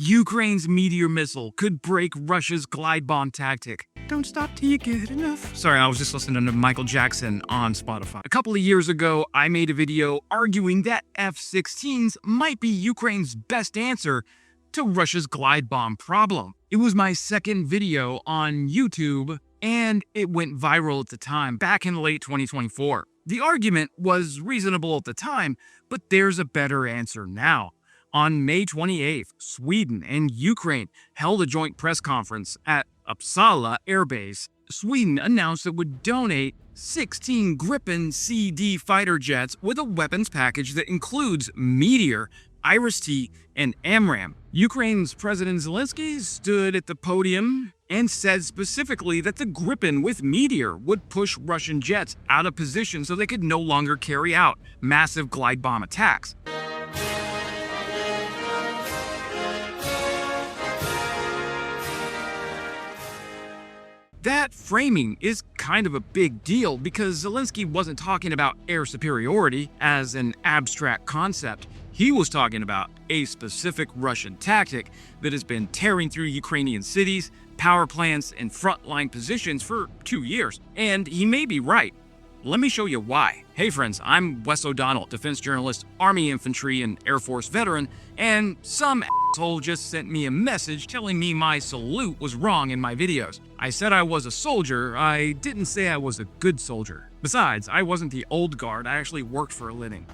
Ukraine's METEOR missile could break Russia's glide bomb tactic. Don't stop till you get enough. Sorry, I was just listening to Michael Jackson on Spotify. A couple of years ago, I made a video arguing that F-16s might be Ukraine's best answer to Russia's glide bomb problem. It was my second video on YouTube, and it went viral at the time, back in late 2024. The argument was reasonable at the time, but there's a better answer now. On May 28th, Sweden and Ukraine held a joint press conference at Uppsala Air Base. Sweden announced it would donate 16 Gripen CD fighter jets with a weapons package that includes METEOR, Iris-T, and AMRAAM. Ukraine's President Zelensky stood at the podium and said specifically that the Gripen with METEOR would push Russian jets out of position so they could no longer carry out massive glide bomb attacks. That framing is kind of a big deal because Zelensky wasn't talking about air superiority as an abstract concept. He was talking about a specific Russian tactic that has been tearing through Ukrainian cities, power plants, and frontline positions for 2 years. And he may be right. Let me show you why. Hey friends, I'm Wes O'Donnell, defense journalist, Army infantry, and Air Force veteran, and some asshole just sent me a message telling me my salute was wrong in my videos. I said I was a soldier, I didn't say I was a good soldier. Besides, I wasn't the old guard, I actually worked for a living.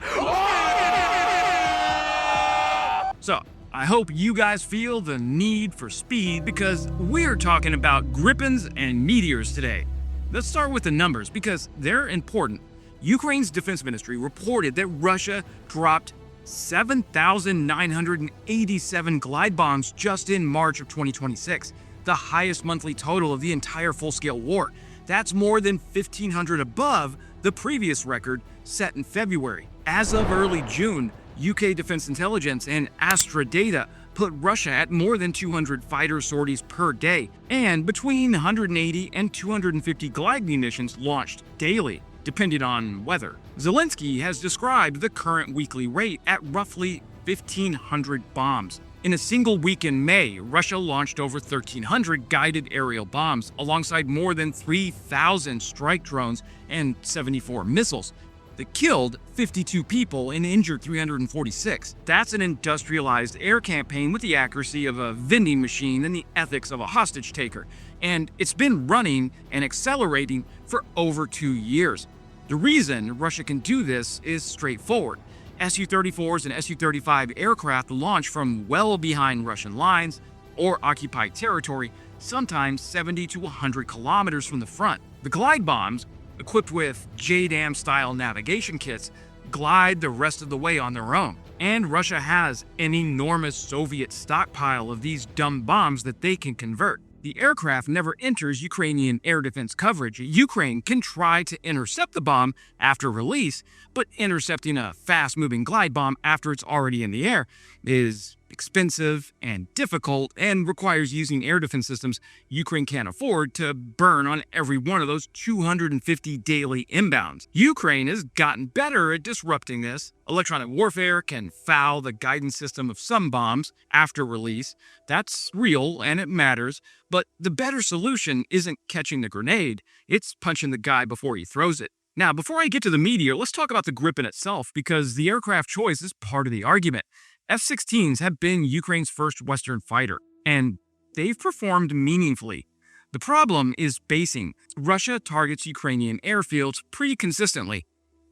So, I hope you guys feel the need for speed because we're talking about Gripens and METEORs today. Let's start with the numbers because they're important. Ukraine's defense ministry reported that Russia dropped 7,987 glide bombs just in March of 2026, the highest monthly total of the entire full-scale war. That's more than 1,500 above the previous record set in February. As of early June, UK Defense Intelligence and Astra data put Russia at more than 200 fighter sorties per day, and between 180 and 250 glide munitions launched daily, depending on weather. Zelensky has described the current weekly rate at roughly 1,500 bombs. In a single week in May, Russia launched over 1,300 guided aerial bombs, alongside more than 3,000 strike drones and 74 missiles that killed 52 people and injured 346. That's an industrialized air campaign with the accuracy of a vending machine and the ethics of a hostage taker. And it's been running and accelerating for over 2 years. The reason Russia can do this is straightforward. Su-34s and Su-35 aircraft launch from well behind Russian lines or occupied territory, sometimes 70 to 100 kilometers from the front. The glide bombs, equipped with JDAM-style navigation kits, glide the rest of the way on their own. And Russia has an enormous Soviet stockpile of these dumb bombs that they can convert. The aircraft never enters Ukrainian air defense coverage. Ukraine can try to intercept the bomb after release, but intercepting a fast-moving glide bomb after it's already in the air is expensive and difficult and requires using air defense systems Ukraine can't afford to burn on every one of those 250 daily inbounds. Ukraine has gotten better at disrupting this. Electronic warfare can foul the guidance system of some bombs after release. That's real and it matters, but the better solution isn't catching the grenade, it's punching the guy before he throws it. Now, before I get to the METEOR, let's talk about the Gripen itself because the aircraft choice is part of the argument. F-16s have been Ukraine's first Western fighter, and they've performed meaningfully. The problem is basing. Russia targets Ukrainian airfields pretty consistently.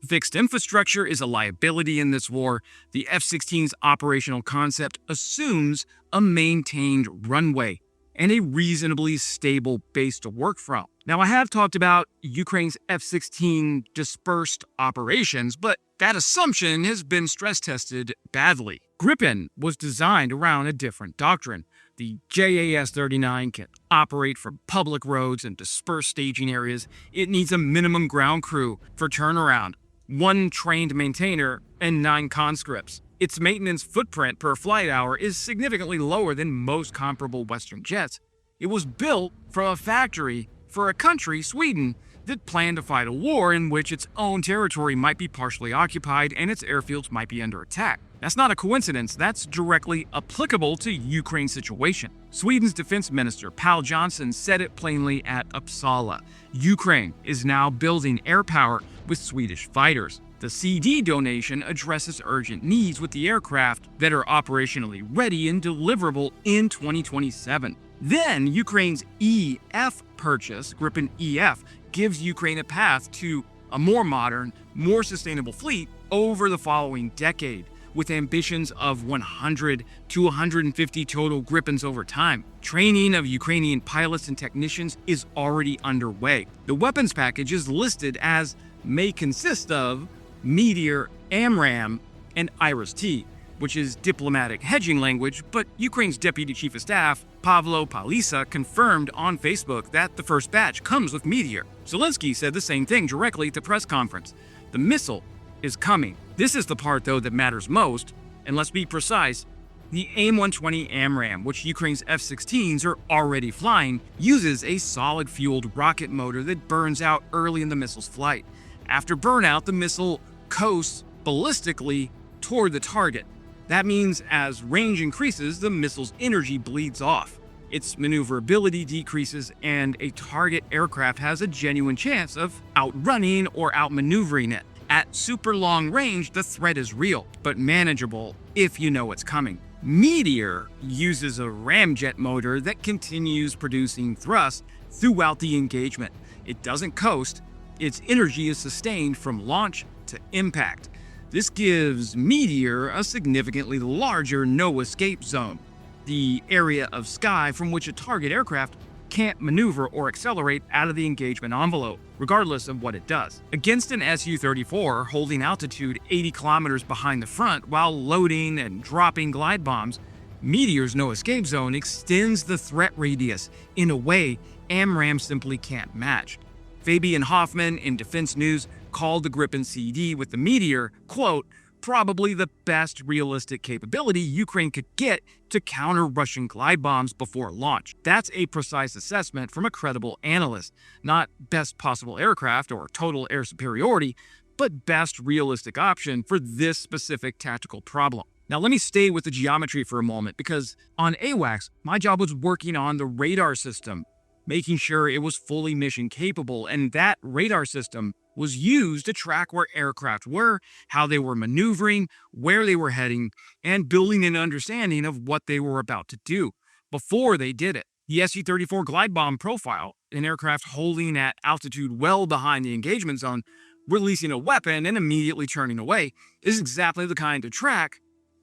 Fixed infrastructure is a liability in this war. The F-16's operational concept assumes a maintained runway and a reasonably stable base to work from. Now, I have talked about Ukraine's F-16 dispersed operations, but that assumption has been stress-tested badly. Gripen was designed around a different doctrine. The JAS-39 can operate from public roads and dispersed staging areas. It needs a minimum ground crew for turnaround, 1 trained maintainer, and 9 conscripts. Its maintenance footprint per flight hour is significantly lower than most comparable Western jets. It was built from a factory for a country, Sweden, that planned to fight a war in which its own territory might be partially occupied and its airfields might be under attack. That's not a coincidence, that's directly applicable to Ukraine's situation. Sweden's defense minister, Pal Johnson, said it plainly at Uppsala. Ukraine is now building air power with Swedish fighters. The CD donation addresses urgent needs with the aircraft that are operationally ready and deliverable in 2027. Then, Ukraine's EF purchase, Gripen EF, gives Ukraine a path to a more modern, more sustainable fleet over the following decade, with ambitions of 100 to 150 total Gripens over time. Training of Ukrainian pilots and technicians is already underway. The weapons package is listed as may consist of METEOR, AMRAAM, and IRIS-T, which is diplomatic hedging language, but Ukraine's Deputy Chief of Staff, Pavlo Palisa, confirmed on Facebook that the first batch comes with METEOR. Zelensky said the same thing directly at the press conference. The missile is coming. This is the part, though, that matters most, and let's be precise. The AIM-120 AMRAAM, which Ukraine's F-16s are already flying, uses a solid-fueled rocket motor that burns out early in the missile's flight. After burnout, the missile coasts ballistically toward the target. That means as range increases, the missile's energy bleeds off. Its maneuverability decreases, and a target aircraft has a genuine chance of outrunning or outmaneuvering it. At super long range, the threat is real, but manageable if you know it's coming. METEOR uses a ramjet motor that continues producing thrust throughout the engagement. It doesn't coast. Its energy is sustained from launch to impact. This gives METEOR a significantly larger no-escape zone, the area of sky from which a target aircraft can't maneuver or accelerate out of the engagement envelope, regardless of what it does. Against an Su-34 holding altitude 80 kilometers behind the front while loading and dropping glide bombs, METEOR's no-escape zone extends the threat radius in a way AMRAAM simply can't match. Fabian Hoffman in Defense News called the Gripen CD with the METEOR, quote, probably the best realistic capability Ukraine could get to counter Russian glide bombs before launch. That's a precise assessment from a credible analyst, not best possible aircraft or total air superiority, but best realistic option for this specific tactical problem. Now let me stay with the geometry for a moment, because on AWACS, my job was working on the radar system, making sure it was fully mission capable, and that radar system was used to track where aircraft were, how they were maneuvering, where they were heading, and building an understanding of what they were about to do before they did it. The Su-34 glide bomb profile, an aircraft holding at altitude well behind the engagement zone, releasing a weapon and immediately turning away, is exactly the kind of track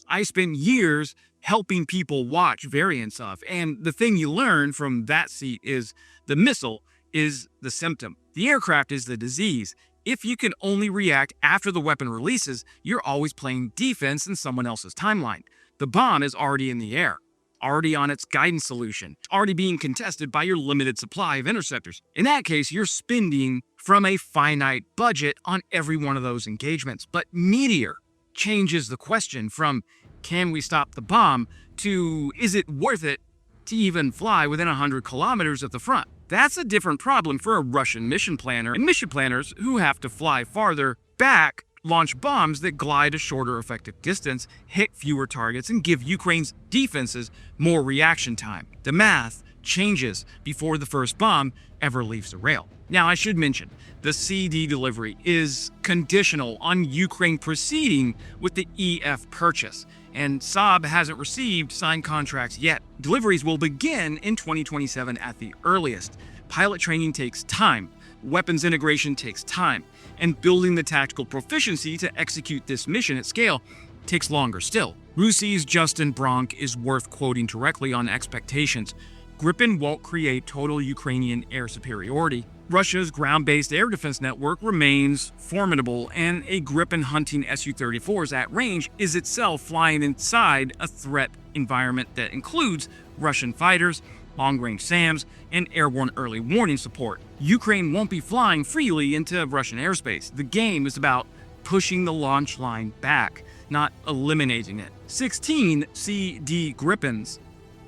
I spent years helping people watch variants of. And the thing you learn from that seat is the missile is the symptom. The aircraft is the disease. If you can only react after the weapon releases, you're always playing defense in someone else's timeline. The bomb is already in the air, already on its guidance solution, already being contested by your limited supply of interceptors. In that case, you're spending from a finite budget on every one of those engagements. But METEOR changes the question from can we stop the bomb to is it worth it to even fly within 100 kilometers of the front? That's a different problem for a Russian mission planner and mission planners who have to fly farther back, launch bombs that glide a shorter effective distance, hit fewer targets, and give Ukraine's defenses more reaction time. The math changes before the first bomb ever leaves the rail. Now, I should mention, the CD delivery is conditional on Ukraine proceeding with the EF purchase, and Saab hasn't received signed contracts yet. Deliveries will begin in 2027 at the earliest. Pilot training takes time, weapons integration takes time, and building the tactical proficiency to execute this mission at scale takes longer still. RUSI's Justin Bronk is worth quoting directly on expectations. Gripen won't create total Ukrainian air superiority. Russia's ground-based air defense network remains formidable, and a Gripen hunting Su-34s at range is itself flying inside a threat environment that includes Russian fighters, long-range SAMs, and airborne early warning support. Ukraine won't be flying freely into Russian airspace. The game is about pushing the launch line back, not eliminating it. 16 CD Gripens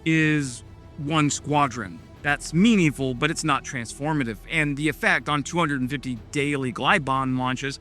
is one squadron. That's meaningful, but it's not transformative, and the effect on 250 daily glide bomb launches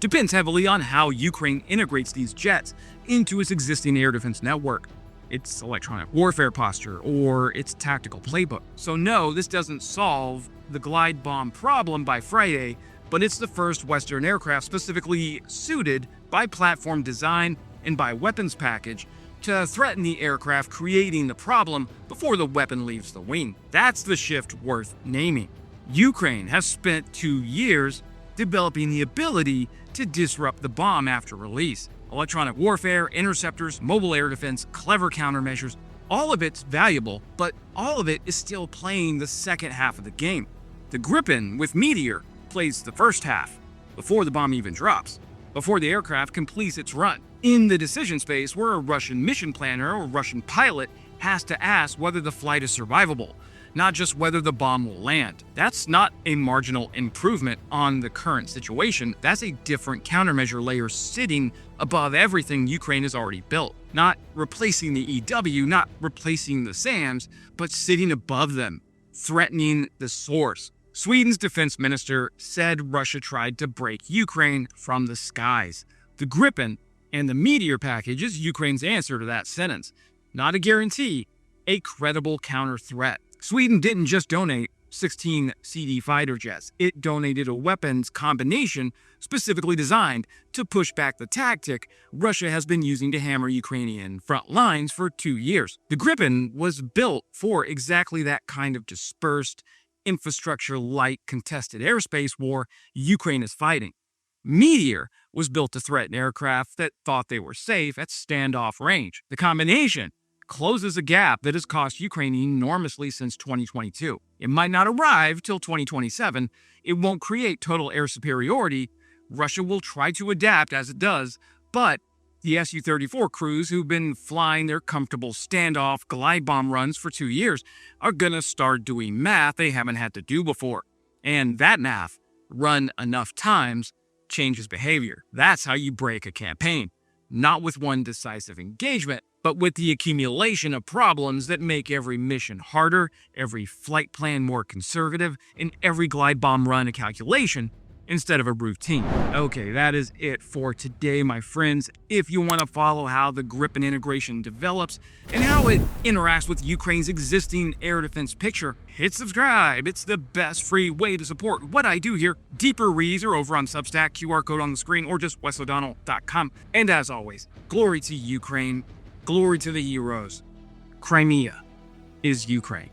depends heavily on how Ukraine integrates these jets into its existing air defense network, its electronic warfare posture, or its tactical playbook. So no, this doesn't solve the glide bomb problem by Friday, but it's the first Western aircraft specifically suited by platform design and by weapons package to threaten the aircraft, creating the problem before the weapon leaves the wing. That's the shift worth naming. Ukraine has spent 2 years developing the ability to disrupt the bomb after release. Electronic warfare, interceptors, mobile air defense, clever countermeasures, all of it's valuable, but all of it is still playing the second half of the game. The Gripen with METEOR plays the first half, before the bomb even drops, before the aircraft completes its run. In the decision space where a Russian mission planner or Russian pilot has to ask whether the flight is survivable, not just whether the bomb will land. That's not a marginal improvement on the current situation. That's a different countermeasure layer sitting above everything Ukraine has already built. Not replacing the EW, not replacing the SAMs, but sitting above them, threatening the source. Sweden's defense minister said Russia tried to break Ukraine from the skies. The Gripen and the METEOR package is Ukraine's answer to that sentence. Not a guarantee, a credible counter threat. Sweden didn't just donate 16 CD fighter jets. It donated a weapons combination specifically designed to push back the tactic Russia has been using to hammer Ukrainian front lines for 2 years. The Gripen was built for exactly that kind of dispersed, infrastructure-light contested airspace war Ukraine is fighting. METEOR was built to threaten aircraft that thought they were safe at standoff range. The combination closes a gap that has cost Ukraine enormously since 2022. It might not arrive till 2027. It won't create total air superiority. Russia will try to adapt as it does, but the Su-34 crews who've been flying their comfortable standoff glide bomb runs for 2 years are gonna start doing math they haven't had to do before. And that math, run enough times, changes behavior. That's how you break a campaign. Not with one decisive engagement, but with the accumulation of problems that make every mission harder, every flight plan more conservative, and every glide bomb run a calculation instead of a routine. Okay, that is it for today, my friends. If you want to follow how the Gripen integration develops and how it interacts with Ukraine's existing air defense picture, hit subscribe. It's the best free way to support what I do here. Deeper reads are over on Substack, QR code on the screen, or just wesodonnell.com. And as always, glory to Ukraine, glory to the heroes. Crimea is Ukraine.